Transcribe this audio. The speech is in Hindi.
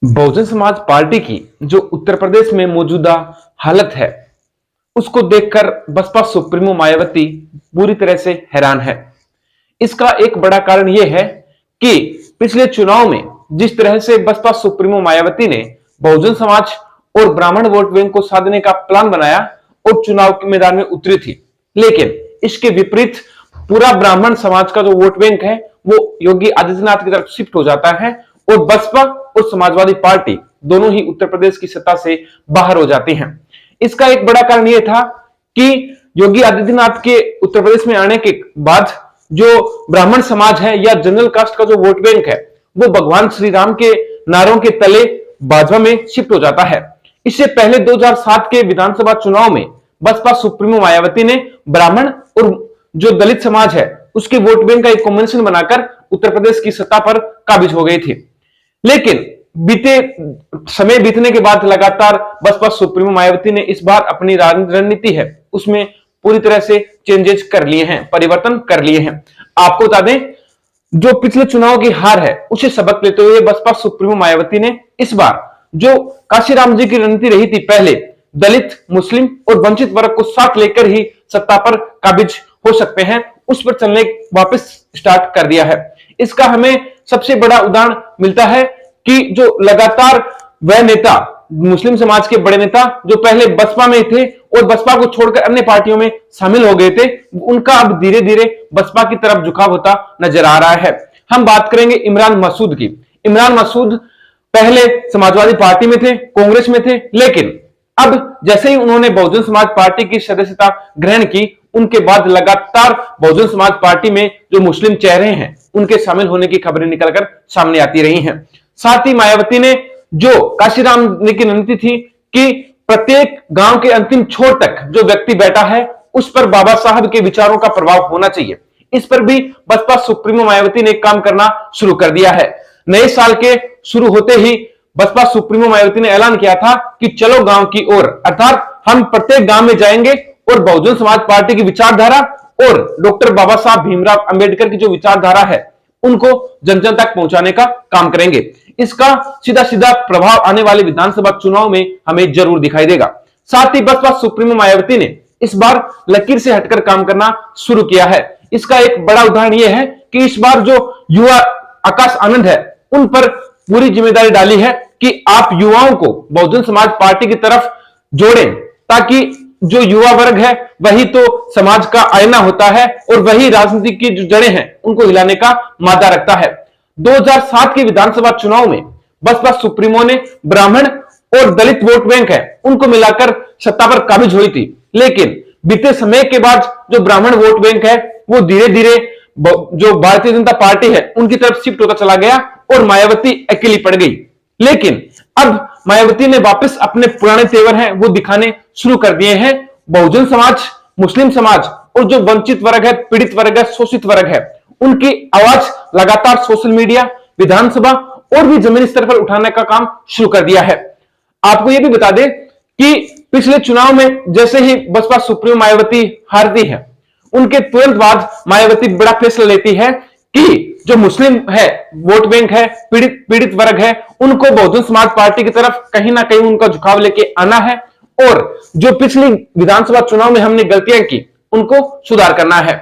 बहुजन समाज पार्टी की जो उत्तर प्रदेश में मौजूदा हालत है उसको देखकर बसपा सुप्रीमो मायावती पूरी तरह से हैरान है। इसका एक बड़ा कारण यह है कि पिछले चुनाव में जिस तरह से बसपा सुप्रीमो मायावती ने बहुजन समाज और ब्राह्मण वोट बैंक को साधने का प्लान बनाया और चुनाव के मैदान में उतरी थी, लेकिन इसके विपरीत पूरा ब्राह्मण समाज का जो वोट बैंक है वो योगी आदित्यनाथ की तरफ शिफ्ट हो जाता है और बसपा और समाजवादी पार्टी दोनों ही उत्तर प्रदेश की सत्ता से बाहर हो जाती हैं। इसका एक बड़ा कारण यह था कि योगी आदित्यनाथ के उत्तर प्रदेश में आने के बाद जो ब्राह्मण समाज है या जनरल कास्ट का जो वोट बैंक है वो भगवान श्री राम के नारों के तले भाजपा में शिफ्ट हो जाता है। इससे पहले 2007 के विधानसभा चुनाव में बसपा सुप्रीमो मायावती ने ब्राह्मण और जो दलित समाज है उसके वोट बैंक का एक कॉम्बिनेशन बनाकर उत्तर प्रदेश की सत्ता पर काबिज हो गई थी, लेकिन बीते समय बीतने के बाद लगातार बसपा सुप्रीमो मायावती ने इस बार अपनी रणनीति है उसमें पूरी तरह से चेंजेस कर लिए हैं, परिवर्तन कर लिए हैं। आपको बता दें, जो पिछले चुनाव की हार है उसे सबक लेते हुए बसपा सुप्रीमो मायावती ने इस बार जो काशीराम जी की रणनीति रही थी, पहले दलित, मुस्लिम और वंचित वर्ग को साथ लेकर ही सत्ता पर काबिज हो सकते हैं, उस पर चलने वापस स्टार्ट कर दिया है। इसका हमें सबसे बड़ा उदाहरण मिलता है कि जो लगातार वह नेता, मुस्लिम समाज के बड़े नेता जो पहले बसपा में थे और बसपा को छोड़कर अन्य पार्टियों में शामिल हो गए थे, उनका अब धीरे धीरे बसपा की तरफ झुकाव होता नजर आ रहा है। हम बात करेंगे इमरान मसूद की। इमरान मसूद पहले समाजवादी पार्टी में थे, कांग्रेस में थे, लेकिन अब जैसे ही उन्होंने बहुजन समाज पार्टी की सदस्यता ग्रहण की, उनके बाद लगातार बहुजन समाज पार्टी में जो मुस्लिम चेहरे हैं उनके शामिल होने की खबरें निकलकर सामने आती रही हैं। साथ ही मायावती ने जो काशीराम की रणनीति थी कि प्रत्येक गांव के अंतिम छोर तक जो व्यक्ति बैठा है उस पर बाबा साहब के विचारों का प्रभाव होना चाहिए, इस पर भी बसपा सुप्रीमो मायावती ने काम करना शुरू कर दिया है। नए साल के शुरू होते ही बसपा सुप्रीमो मायावती ने ऐलान किया था कि चलो गांव की ओर, अर्थात हम प्रत्येक गांव में जाएंगे और बहुजन समाज पार्टी की विचारधारा और डॉक्टर बाबा साहब भीमराव अंबेडकर की जो विचारधारा है उनको जन जन तक पहुंचाने का काम करेंगे। इसका सीधा सीधा प्रभाव आने वाले विधानसभा चुनाव में हमें जरूर दिखाई देगा। साथ ही बसपा सुप्रीमो मायावती ने इस बार लकीर से हटकर काम करना शुरू किया है। इसका एक बड़ा उदाहरण यह है कि इस बार जो युवा आकाश आनंद है उन पर पूरी जिम्मेदारी डाली है कि आप युवाओं को बहुजन समाज पार्टी की तरफ जोड़ें, ताकि जो युवा वर्ग है वही तो समाज का आईना होता है और वही राजनीति की जो जड़ें हैं उनको हिलाने का मादा रखता है। 2007 के विधानसभा चुनाव में बसपा सुप्रीमो ने ब्राह्मण और दलित वोट बैंक है उनको मिलाकर सत्ता पर काबिज हुई थी, लेकिन बीते समय के बाद जो ब्राह्मण वोट बैंक है वो धीरे धीरे जो भारतीय जनता पार्टी है उनकी तरफ शिफ्ट होता चला गया और मायावती अकेली पड़ गई। लेकिन अब मायावती ने वापस अपने पुराने तेवर हैं वो दिखाने शुरू कर दिए हैं। बहुजन समाज, मुस्लिम समाज और जो वंचित वर्ग है, पीड़ित वर्ग है, शोषित वर्ग है, उनकी आवाज लगातार सोशल मीडिया, विधानसभा और भी जमीनी स्तर पर उठाने का काम शुरू कर दिया है। आपको यह भी बता दें कि पिछले चुनाव में जैसे ही बसपा सुप्रीमो मायावती हारती है, उनके तुरंत बाद मायावती बड़ा फैसला लेती है कि जो मुस्लिम है, वोट बैंक है, पीड़ित वर्ग है, उनको बहुजन समाज पार्टी की तरफ कहीं ना कहीं उनका झुकाव लेके आना है और जो पिछली विधानसभा चुनाव में हमने गलतियां की उनको सुधार करना है।